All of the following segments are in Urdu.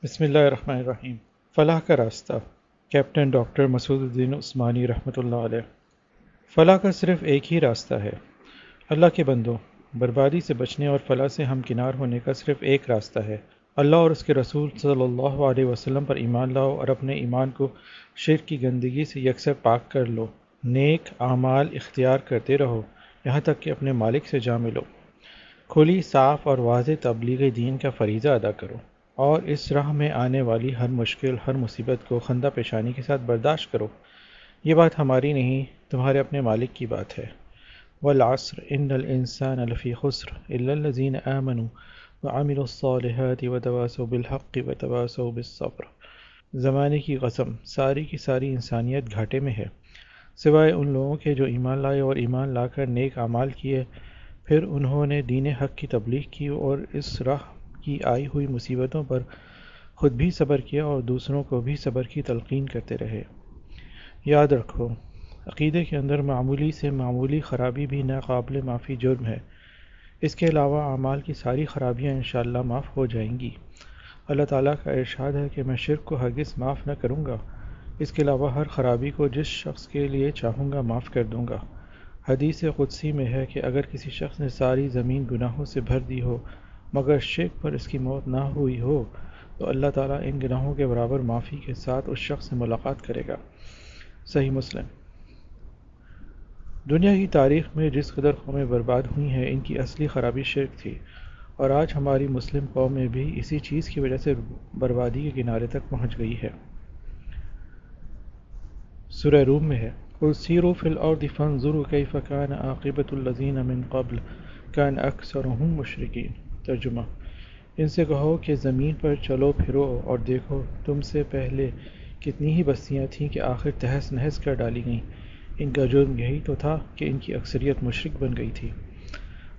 بسم اللہ الرحمن الرحیم۔ فلاح کا راستہ، کیپٹن ڈاکٹر مسعود الدین عثمانی رحمۃ اللہ علیہ۔ فلاح کا صرف ایک ہی راستہ ہے۔ اللہ کے بندوں، بربادی سے بچنے اور فلاح سے ہمکنار ہونے کا صرف ایک راستہ ہے۔ اللہ اور اس کے رسول صلی اللہ علیہ وسلم پر ایمان لاؤ اور اپنے ایمان کو شرک کی گندگی سے یکسر پاک کر لو۔ نیک اعمال اختیار کرتے رہو یہاں تک کہ اپنے مالک سے جا ملو۔ کھلی، صاف اور واضح تبلیغ دین کا فریضہ ادا کرو اور اس راہ میں آنے والی ہر مشکل، ہر مصیبت کو خندہ پیشانی کے ساتھ برداشت کرو۔ یہ بات ہماری نہیں، تمہارے اپنے مالک کی بات ہے۔ والعصر ان الانسان لفی خسر الا الذین آمنوا وعملوا الصالحات وتواصوا بالحق وتواصوا بالصبر۔ زمانے کی قسم، ساری کی ساری انسانیت گھاٹے میں ہے، سوائے ان لوگوں کے جو ایمان لائے اور ایمان لا کر نیک اعمال کیے، پھر انہوں نے دین حق کی تبلیغ کی اور اس راہ کی آئی ہوئی مصیبتوں پر خود بھی صبر کیا اور دوسروں کو بھی صبر کی تلقین کرتے رہے۔ یاد رکھو، عقیدے کے اندر معمولی سے معمولی خرابی بھی ناقابل معافی جرم ہے۔ اس کے علاوہ اعمال کی ساری خرابیاں انشاءاللہ معاف ہو جائیں گی۔ اللہ تعالیٰ کا ارشاد ہے کہ میں شرک کو ہرگز معاف نہ کروں گا۔ اس کے علاوہ ہر خرابی کو جس شخص کے لیے چاہوں گا معاف کر دوں گا۔ حدیث قدسی میں ہے کہ اگر کسی شخص نے ساری زمین گناہوں سے بھر دی ہو مگر شرک پر اس کی موت نہ ہوئی ہو تو اللہ تعالیٰ ان گناہوں کے برابر معافی کے ساتھ اس شخص سے ملاقات کرے گا۔ صحیح مسلم۔ دنیا کی تاریخ میں جس قدر قومیں برباد ہوئی ہیں، ان کی اصلی خرابی شرک تھی، اور آج ہماری مسلم قوم میں بھی اسی چیز کی وجہ سے بربادی کے کنارے تک پہنچ گئی ہے۔ سورہ روم میں ہے، قُلْ سِیرُوا فِی الْأَرْضِ فَانظُرُوا کَیْفَ کَانَ عَاقِبَةُ الَّذِینَ مِن قَبْلُ کَانَ أَکْثَرُہُم مُشْرِکِین۔ ترجمہ: ان سے کہو کہ زمین پر چلو پھرو اور دیکھو تم سے پہلے کتنی ہی بستیاں تھیں کہ آخر تہس نہس کر ڈالی گئیں۔ ان کا جرم یہی تو تھا کہ ان کی اکثریت مشرک بن گئی تھی۔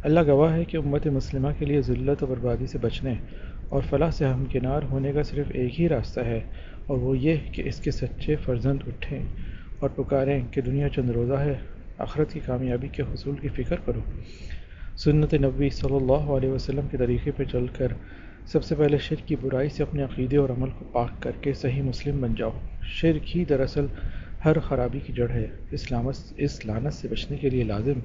اللہ گواہ ہے کہ امت مسلمہ کے لیے ذلت و بربادی سے بچنے اور فلاح سے ہمکنار ہونے کا صرف ایک ہی راستہ ہے، اور وہ یہ کہ اس کے سچے فرزند اٹھیں اور پکاریں کہ دنیا چند روزہ ہے، آخرت کی کامیابی کے حصول کی فکر کرو۔ سنت نبوی صلی اللہ علیہ وسلم کے طریقے پر چل کر سب سے پہلے شرک کی برائی سے اپنے عقیدے اور عمل کو پاک کر کے صحیح مسلم بن جاؤ۔ شرک ہی دراصل ہر خرابی کی جڑ ہے۔ اس لعنت سے بچنے کے لیے لازم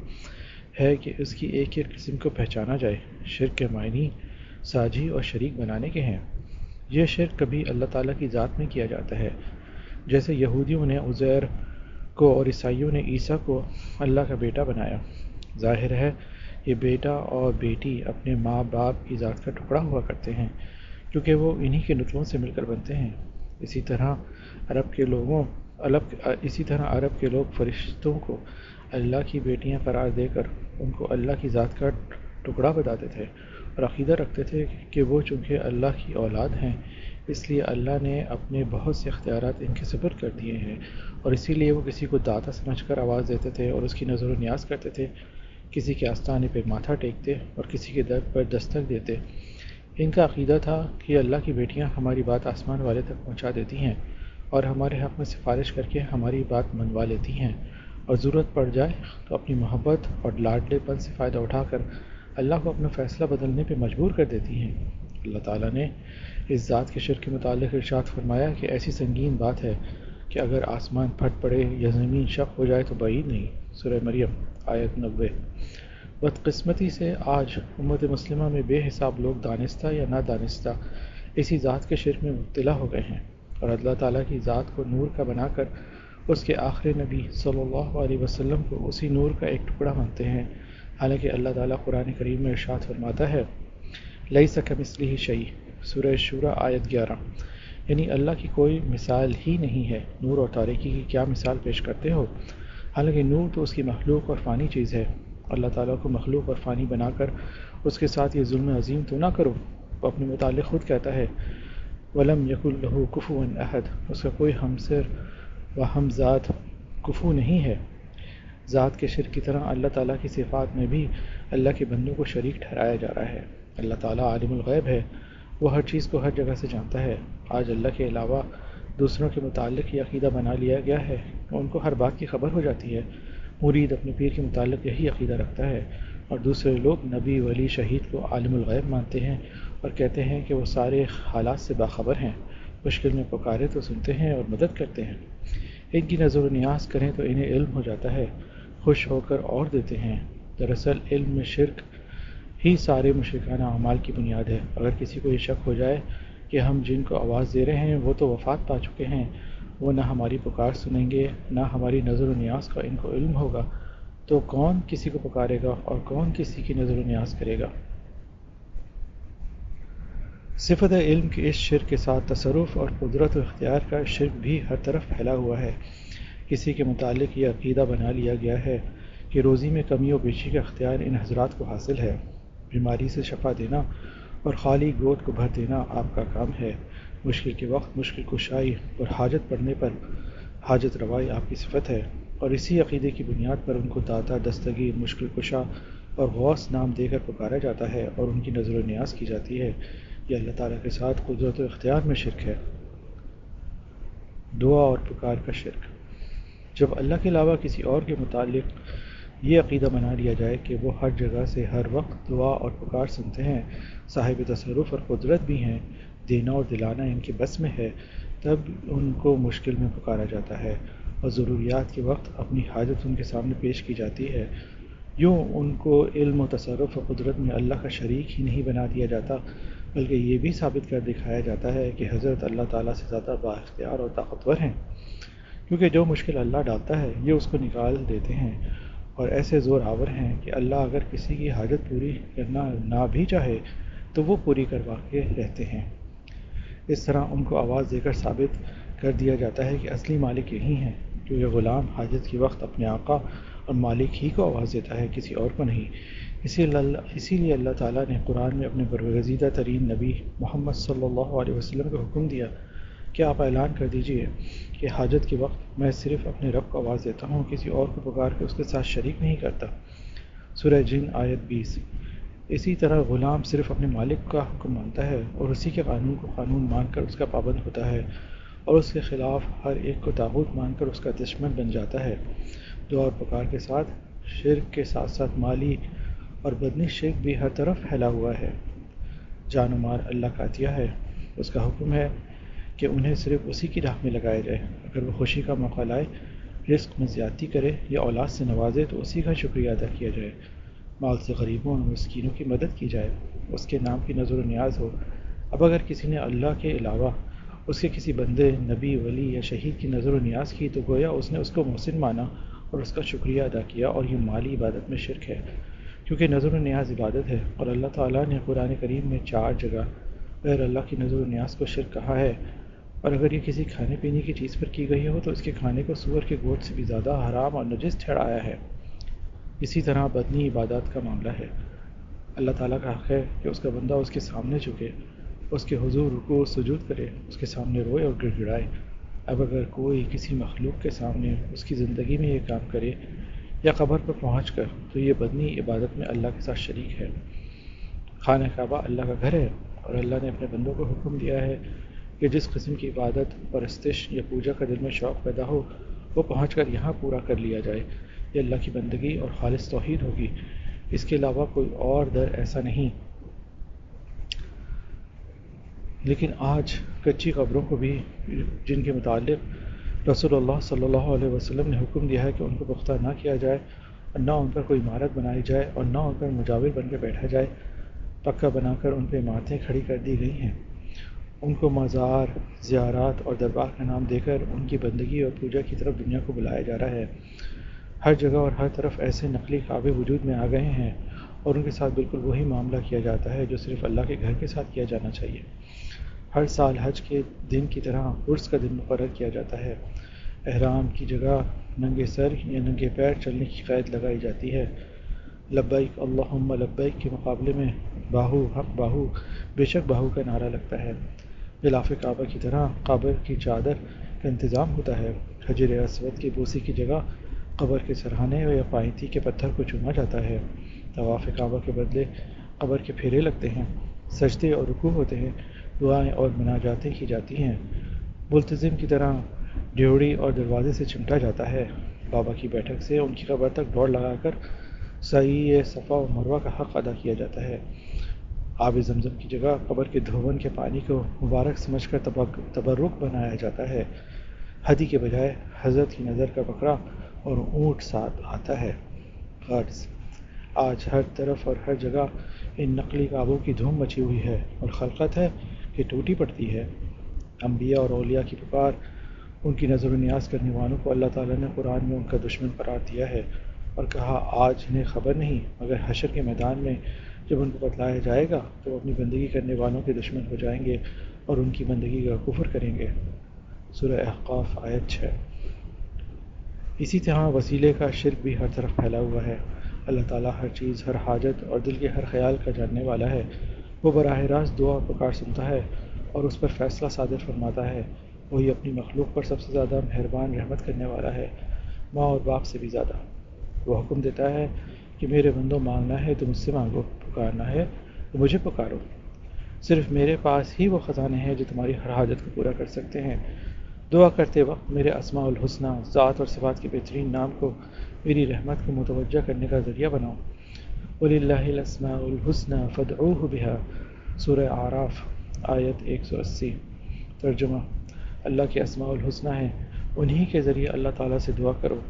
ہے کہ اس کی ایک ایک قسم کو پہچانا جائے۔ شرک کے معنی ساجھی اور شریک بنانے کے ہیں۔ یہ شرک کبھی اللہ تعالیٰ کی ذات میں کیا جاتا ہے، جیسے یہودیوں نے عزیر کو اور عیسائیوں نے عیسیٰ کو اللہ کا بیٹا بنایا۔ ظاہر ہے یہ بیٹا اور بیٹی اپنے ماں باپ کی ذات کا ٹکڑا ہوا کرتے ہیں، کیونکہ وہ انہی کے نطفوں سے مل کر بنتے ہیں۔ اسی طرح عرب کے لوگ فرشتوں کو اللہ کی بیٹیاں قرار دے کر ان کو اللہ کی ذات کا ٹکڑا بتاتے تھے اور عقیدہ رکھتے تھے کہ وہ چونکہ اللہ کی اولاد ہیں اس لیے اللہ نے اپنے بہت سے اختیارات ان کے سپرد کر دیے ہیں، اور اسی لیے وہ کسی کو داتا سمجھ کر آواز دیتے تھے اور اس کی نظر و نیاز کرتے تھے، کسی کے آستانے پہ ماتھا ٹیکتے اور کسی کے در پر دستک دیتے۔ ان کا عقیدہ تھا کہ اللہ کی بیٹیاں ہماری بات آسمان والے تک پہنچا دیتی ہیں اور ہمارے حق میں سفارش کر کے ہماری بات منوا لیتی ہیں، اور ضرورت پڑ جائے تو اپنی محبت اور لاڈلے پن سے فائدہ اٹھا کر اللہ کو اپنا فیصلہ بدلنے پہ مجبور کر دیتی ہیں۔ اللہ تعالیٰ نے اس ذات کے شرک کے متعلق ارشاد فرمایا کہ ایسی سنگین بات ہے کہ اگر آسمان پھٹ پڑے یا زمین شق ہو جائے تو بعید نہیں۔ سورہ مریم آیت 90۔ بدقسمتی سے آج امت مسلمہ میں بے حساب لوگ دانستہ یا نادانستہ اسی ذات کے شرک میں مبتلا ہو گئے ہیں، اور اللہ تعالیٰ کی ذات کو نور کا بنا کر اس کے آخری نبی صلی اللہ علیہ وسلم کو اسی نور کا ایک ٹکڑا مانتے ہیں، حالانکہ اللہ تعالیٰ قرآن کریم میں ارشاد فرماتا ہے، لیس کمثلہ شیء، سورہ شورى آیت 11، یعنی اللہ کی کوئی مثال ہی نہیں ہے۔ نور اور تاریکی کی کیا مثال پیش کرتے ہو؟ حالانکہ نور تو اس کی مخلوق اور فانی چیز ہے۔ اللہ تعالیٰ کو مخلوق اور فانی بنا کر اس کے ساتھ یہ ظلم عظیم تو نہ کرو۔ وہ اپنے متعلق خود کہتا ہے، وَلَمْ يَكُنْ لَهُ كُفُوًا أَحَدٌ، اس کا کوئی ہمسر و ہمزاد کفو نہیں ہے۔ ذات کے شرک کی طرح اللہ تعالیٰ کی صفات میں بھی اللہ کے بندوں کو شریک ٹھہرایا جا رہا ہے۔ اللہ تعالیٰ عالم الغیب ہے، وہ ہر چیز کو ہر جگہ سے جانتا ہے۔ آج اللہ کے علاوہ دوسروں کے متعلق یہ عقیدہ بنا لیا گیا ہے کہ ان کو ہر بات کی خبر ہو جاتی ہے۔ مرید اپنے پیر کے متعلق یہی عقیدہ رکھتا ہے، اور دوسرے لوگ نبی، ولی، شہید کو عالم الغیب مانتے ہیں اور کہتے ہیں کہ وہ سارے حالات سے باخبر ہیں، مشکل میں پکارے تو سنتے ہیں اور مدد کرتے ہیں، ان کی نظر و نیاز کریں تو انہیں علم ہو جاتا ہے، خوش ہو کر اور دیتے ہیں۔ دراصل علم میں شرک ہی سارے مشرکانہ اعمال کی بنیاد ہے۔ اگر کسی کو یہ شک ہو جائے کہ ہم جن کو آواز دے رہے ہیں وہ تو وفات پا چکے ہیں، وہ نہ ہماری پکار سنیں گے نہ ہماری نظر و نیاز کا ان کو علم ہوگا، تو کون کسی کو پکارے گا اور کون کسی کی نظر و نیاز کرے گا؟ صفت علم کے اس شرک کے ساتھ تصرف اور قدرت و اختیار کا شرک بھی ہر طرف پھیلا ہوا ہے۔ کسی کے متعلق یہ عقیدہ بنا لیا گیا ہے کہ روزی میں کمی و بیشی کا اختیار ان حضرات کو حاصل ہے، بیماری سے شفا دینا اور خالی گود کو بھر دینا آپ کا کام ہے، مشکل کے وقت مشکل کشائی اور حاجت پڑنے پر حاجت روائی آپ کی صفت ہے، اور اسی عقیدے کی بنیاد پر ان کو داتا، دستگیر، مشکل کشا اور غوث نام دے کر پکارا جاتا ہے اور ان کی نظر و نیاز کی جاتی ہے۔ یہ اللہ تعالیٰ کے ساتھ قدرت و اختیار میں شرک ہے۔ دعا اور پکار کا شرک۔ جب اللہ کے علاوہ کسی اور کے متعلق یہ عقیدہ بنا لیا جائے کہ وہ ہر جگہ سے ہر وقت دعا اور پکار سنتے ہیں، صاحب تصرف اور قدرت بھی ہیں، دینا اور دلانا ان کے بس میں ہے، تب ان کو مشکل میں پکارا جاتا ہے اور ضروریات کے وقت اپنی حاجت ان کے سامنے پیش کی جاتی ہے۔ یوں ان کو علم و تصرف و قدرت میں اللہ کا شریک ہی نہیں بنا دیا جاتا، بلکہ یہ بھی ثابت کر دکھایا جاتا ہے کہ حضرت اللہ تعالیٰ سے زیادہ بااختیار اور طاقتور ہیں، کیونکہ جو مشکل اللہ ڈالتا ہے یہ اس کو نکال دیتے ہیں، اور ایسے زور آور ہیں کہ اللہ اگر کسی کی حاجت پوری کرنا نہ بھی چاہے تو وہ پوری کروا کے رہتے ہیں۔ اس طرح ان کو آواز دے کر ثابت کر دیا جاتا ہے کہ اصلی مالک یہی ہیں، کیونکہ غلام حاجت کے وقت اپنے آقا اور مالک ہی کو آواز دیتا ہے، کسی اور کو نہیں۔ اسی لیے اللہ تعالیٰ نے قرآن میں اپنے برگزیدہ ترین نبی محمد صلی اللہ علیہ وسلم کو حکم دیا کہ آپ اعلان کر دیجئے کہ حاجت کے وقت میں صرف اپنے رب کو آواز دیتا ہوں، کسی اور کو پکار کے اس کے ساتھ شریک نہیں کرتا۔ سورہ جن آیت 20۔ اسی طرح غلام صرف اپنے مالک کا حکم مانتا ہے اور اسی کے قانون کو قانون مان کر اس کا پابند ہوتا ہے، اور اس کے خلاف ہر ایک کو طاغوت مان کر اس کا دشمن بن جاتا ہے۔ دعا اور پکار کے ساتھ شرک کے ساتھ ساتھ مالی اور بدنی شرک بھی ہر طرف پھیلا ہوا ہے۔ جان و مال اللہ کا عطیہ ہے، اس کا حکم ہے کہ انہیں صرف اسی کی راہ میں لگایا جائے۔ اگر وہ خوشی کا موقع لائے، رزق میں زیادتی کرے یا اولاد سے نوازے تو اسی کا شکریہ ادا کیا جائے، مال سے غریبوں اور مسکینوں کی مدد کی جائے، اس کے نام کی نظر و نیاز ہو۔ اب اگر کسی نے اللہ کے علاوہ اس کے کسی بندے، نبی، ولی یا شہید کی نظر و نیاز کی تو گویا اس نے اس کو محسن مانا اور اس کا شکریہ ادا کیا، اور یہ مالی عبادت میں شرک ہے، کیونکہ نظر و نیاز عبادت ہے، اور اللہ تعالیٰ نے قرآن کریم میں 4 جگہ غیر اللہ کی نظر و نیاز کو شرک کہا ہے، اور اگر یہ کسی کھانے پینے کی چیز پر کی گئی ہو تو اس کے کھانے کو سور کے گوشت سے بھی زیادہ حرام اور نجس ٹھہرایا ہے۔ اسی طرح بدنی عبادات کا معاملہ ہے۔ اللہ تعالیٰ کا حق ہے کہ اس کا بندہ اس کے سامنے جھکے، اس کے حضور رکوع و سجود کرے، اس کے سامنے روئے اور گڑ گڑائے۔ اب اگر کوئی کسی مخلوق کے سامنے اس کی زندگی میں یہ کام کرے یا قبر پر پہنچ کر، تو یہ بدنی عبادت میں اللہ کے ساتھ شریک ہے۔ خانہ کعبہ اللہ کا گھر ہے، اور اللہ نے اپنے بندوں کو حکم دیا ہے کہ جس قسم کی عبادت، پرستش یا پوجا کا دل میں شوق پیدا ہو وہ پہنچ کر یہاں پورا کر لیا جائے۔ یہ اللہ کی بندگی اور خالص توحید ہوگی، اس کے علاوہ کوئی اور در ایسا نہیں۔ لیکن آج کچی قبروں کو بھی، جن کے متعلق رسول اللہ صلی اللہ علیہ وسلم نے حکم دیا ہے کہ ان کو پختہ نہ کیا جائے اور نہ ان پر کوئی عمارت بنائی جائے اور نہ ان پر مجاور بن کے بیٹھا جائے، پکا بنا کر ان پہ عمارتیں کھڑی کر دی گئی ہیں۔ ان کو مزار، زیارات اور دربار کا نام دے کر ان کی بندگی اور پوجا کی طرف دنیا کو بلایا جا رہا ہے۔ ہر جگہ اور ہر طرف ایسے نقلی کعبے وجود میں آ گئے ہیں، اور ان کے ساتھ بالکل وہی معاملہ کیا جاتا ہے جو صرف اللہ کے گھر کے ساتھ کیا جانا چاہیے۔ ہر سال حج کے دن کی طرح عرس کا دن مقرر کیا جاتا ہے۔ احرام کی جگہ ننگے سر یا ننگے پیر چلنے کی قید لگائی جاتی ہے۔ لبیک اللہم لبیک کے مقابلے میں باہو حق باہو، بے شک باہو کا نعرہ لگتا ہے۔ غلاف کعبہ کی طرح قبر کی چادر کا انتظام ہوتا ہے۔ حجر اسود کی بوسی کی جگہ قبر کے سرہانے یا پائنتی کے پتھر کو چوما جاتا ہے۔ طواف کعبہ کے بدلے قبر کے پھیرے لگتے ہیں، سجدے اور رکوع ہوتے ہیں، دعائیں اور مناجاتیں کی جاتی ہیں۔ ملتزم کی طرح ڈیوڑی اور دروازے سے چمٹا جاتا ہے۔ بابا کی بیٹھک سے ان کی قبر تک دوڑ لگا کر سعی صفا و مروہ کا حق ادا کیا جاتا ہے۔ آب زمزم کی جگہ قبر کے دھون کے پانی کو مبارک سمجھ کر تبرک بنایا جاتا ہے۔ ہدی کے بجائے حضرت کی نظر کا بکرا اور اونٹ ساتھ آتا ہے۔ غرض آج ہر طرف اور ہر جگہ ان نقلی کعبوں کی دھوم مچی ہوئی ہے اور خلقت ہے کہ ٹوٹی پڑتی ہے۔ انبیاء اور اولیاء کی پکار، ان کی نظر و نیاز کرنے والوں کو اللہ تعالیٰ نے قرآن میں ان کا دشمن قرار دیا ہے اور کہا آج انہیں خبر نہیں مگر حشر کے میدان میں جب ان کو بتلایا جائے گا تو وہ اپنی بندگی کرنے والوں کے دشمن ہو جائیں گے اور ان کی بندگی کا کفر کریں گے۔ سورہ احقاف آیت 6۔ اسی طرح وسیلے کا شرک بھی ہر طرف پھیلا ہوا ہے۔ اللہ تعالیٰ ہر چیز، ہر حاجت اور دل کے ہر خیال کا جاننے والا ہے۔ وہ براہ راست دعا پکار سنتا ہے اور اس پر فیصلہ صادر فرماتا ہے۔ وہی اپنی مخلوق پر سب سے زیادہ مہربان رحمت کرنے والا ہے، ماں اور باپ سے بھی زیادہ۔ وہ حکم دیتا ہے کہ میرے بندوں مانگنا ہے تو مجھ سے مانگو، پکارنا ہے تو مجھے پکارو۔ صرف میرے پاس ہی وہ خزانے ہیں جو تمہاری ہر حاجت کو پورا کر سکتے ہیں۔ دعا کرتے وقت میرے اسماء الحسنی، ذات اور صفات کے بہترین نام کو میری رحمت کو متوجہ کرنے کا ذریعہ بناؤ۔ وَلِلَّهِ الْأَسْمَاءُ الْحُسْنَىٰ فَادْعُوهُ بِهَا، سورہ اعراف آیت 180۔ ترجمہ: اللہ کے اسماء الحسنی ہیں، انہی کے ذریعے اللہ تعالیٰ سے دعا کرو۔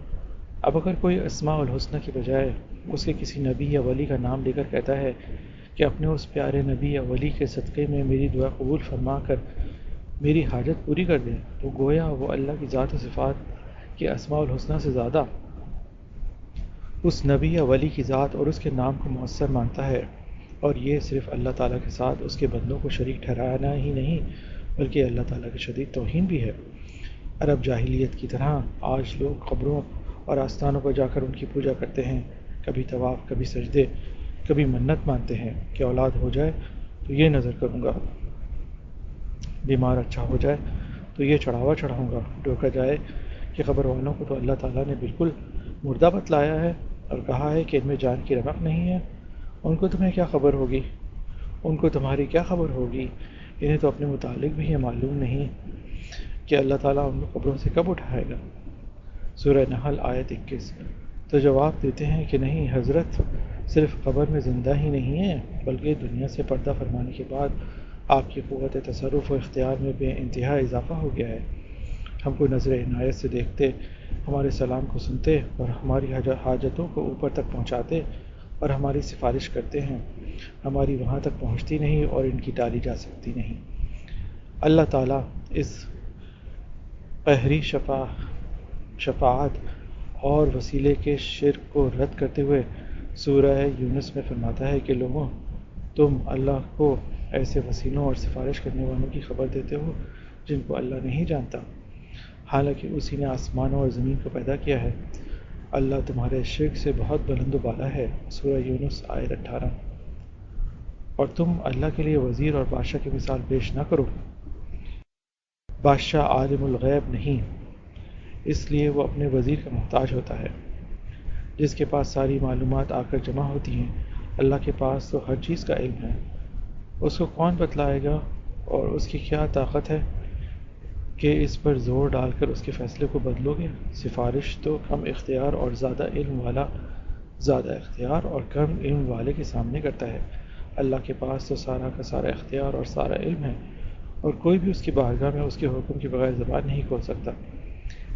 اب اگر کوئی اسماء الحسنی کی بجائے اس کے کسی نبی یا ولی کا نام لے کر کہتا ہے کہ اپنے اس پیارے نبی یا ولی کے صدقے میں میری دعا قبول فرما کر میری حاجت پوری کر دیں، تو گویا وہ اللہ کی ذات و صفات کے اسماء الحسنی سے زیادہ اس نبی یا ولی کی ذات اور اس کے نام کو مؤثر مانتا ہے، اور یہ صرف اللہ تعالیٰ کے ساتھ اس کے بندوں کو شریک ٹھہرانا ہی نہیں بلکہ اللہ تعالیٰ کی شدید توہین بھی ہے۔ عرب جاہلیت کی طرح آج لوگ قبروں اور آستانوں پر جا کر ان کی پوجا کرتے ہیں، کبھی طواف، کبھی سجدے، کبھی منت مانتے ہیں کہ اولاد ہو جائے تو یہ نظر کروں گا، بیمار اچھا ہو جائے تو یہ چڑھاوا چڑھاؤں گا۔ ٹوکا جائے کہ قبر والوں کو تو اللہ تعالیٰ نے بالکل مردہ بتلایا ہے اور کہا ہے کہ ان میں جان کی رمق نہیں ہے۔ ان کو تمہیں کیا خبر ہوگی؟ ان کو تمہاری کیا خبر ہوگی؟ انہیں تو اپنے متعلق بھی یہ معلوم نہیں کہ اللہ تعالیٰ ان کو قبروں سے کب اٹھائے گا۔ سورہ نحل آیت 21۔ تو جواب دیتے ہیں کہ نہیں حضرت، صرف قبر میں زندہ ہی نہیں ہے بلکہ دنیا سے پردہ فرمانے کے بعد آپ کی قوت تصرف و اختیار میں بے انتہا اضافہ ہو گیا ہے۔ ہم کو نظر عنایت سے دیکھتے، ہمارے سلام کو سنتے اور ہماری حاجتوں کو اوپر تک پہنچاتے اور ہماری سفارش کرتے ہیں۔ ہماری وہاں تک پہنچتی نہیں اور ان کی ٹالی جا سکتی نہیں۔ اللہ تعالیٰ اس قہری شفاعت اور وسیلے کے شرک کو رد کرتے ہوئے سورہ یونس میں فرماتا ہے کہ لوگوں، تم اللہ کو ایسے وسیلوں اور سفارش کرنے والوں کی خبر دیتے ہو جن کو اللہ نہیں جانتا، حالانکہ اسی نے آسمانوں اور زمین کو پیدا کیا ہے۔ اللہ تمہارے شرک سے بہت بلند و بالا ہے، سورہ یونس آیت 18۔ اور تم اللہ کے لیے وزیر اور بادشاہ کی مثال پیش نہ کرو۔ بادشاہ عالم الغیب نہیں، اس لیے وہ اپنے وزیر کا محتاج ہوتا ہے جس کے پاس ساری معلومات آ کر جمع ہوتی ہیں۔ اللہ کے پاس تو ہر چیز کا علم ہے، اس کو کون بتلائے گا اور اس کی کیا طاقت ہے کہ اس پر زور ڈال کر اس کے فیصلے کو بدلو گے۔ سفارش تو کم اختیار اور زیادہ علم والا زیادہ اختیار اور کم علم والے کے سامنے کرتا ہے۔ اللہ کے پاس تو سارا کا سارا اختیار اور سارا علم ہے، اور کوئی بھی اس کی بارگاہ میں اس کے حکم کے بغیر زبان نہیں کھول سکتا۔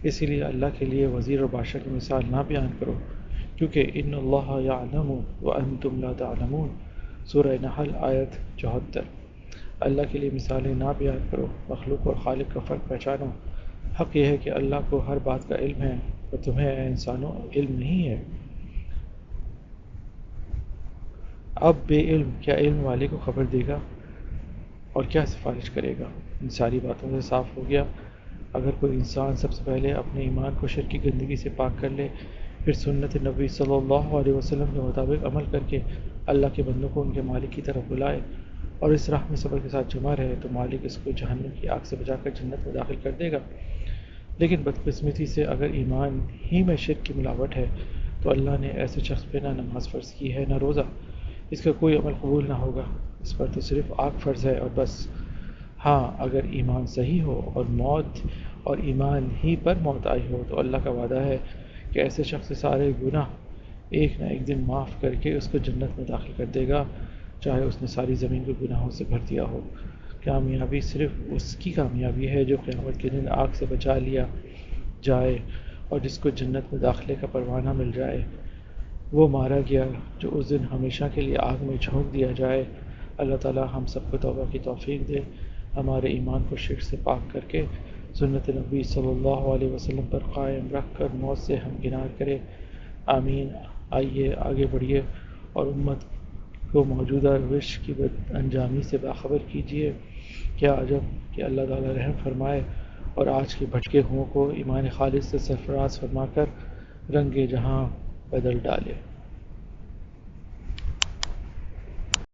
اسی لیے اللہ کے لیے وزیر اور بادشاہ کی مثال نہ بیان کرو، کیونکہ ان اللہ یعلم وانتم لا تعلمون، سورہ نحل آیت 74۔ اللہ کے لیے مثالیں نہ بیان کرو، مخلوق اور خالق کا فرق پہچانو۔ حق یہ ہے کہ اللہ کو ہر بات کا علم ہے اور تمہیں اے انسانوں علم نہیں ہے۔ اب بے علم کیا علم والے کو خبر دے گا اور کیا سفارش کرے گا؟ ان ساری باتوں سے صاف ہو گیا، اگر کوئی انسان سب سے پہلے اپنے ایمان کو شرک کی گندگی سے پاک کر لے، پھر سنت نبی صلی اللہ علیہ وسلم کے مطابق عمل کر کے اللہ کے بندوں کو ان کے مالک کی طرف بلائے اور اس راہ میں صبر کے ساتھ جمع رہے، تو مالک اس کو جہنم کی آگ سے بچا کر جنت میں داخل کر دے گا۔ لیکن بدقسمتی سے اگر ایمان ہی میں شرک کی ملاوٹ ہے تو اللہ نے ایسے شخص پہ نہ نماز فرض کی ہے نہ روزہ، اس کا کوئی عمل قبول نہ ہوگا، اس پر تو صرف آگ فرض ہے اور بس۔ ہاں اگر ایمان صحیح ہو اور موت اور ایمان ہی پر موت آئی ہو تو اللہ کا وعدہ ہے کہ ایسے شخص سے سارے گناہ ایک نہ ایک دن معاف کر کے اس کو جنت میں داخل کر دے گا، چاہے اس نے ساری زمین کو گناہوں سے بھر دیا ہو۔ کامیابی صرف اس کی کامیابی ہے جو قیامت کے دن آگ سے بچا لیا جائے اور جس کو جنت میں داخلے کا پروانہ مل جائے۔ وہ مارا گیا جو اس دن ہمیشہ کے لیے آگ میں جھونک دیا جائے۔ اللہ تعالی ہم سب کو توبہ کی توفیق دے، ہمارے ایمان کو شرک سے پاک کر کے سنت نبی صلی اللہ علیہ وسلم پر قائم رکھ کر موت سے ہمکنار کرے، آمین۔ آئیے آگے بڑھیے اور امت کو موجودہ روش کی بد انجامی سے باخبر کیجیے۔ کیا عجب کہ اللہ تعالی رحم فرمائے اور آج کے بھٹکے ہوں کو ایمان خالص سے سرفراز فرما کر رنگ جہاں بدل ڈالے۔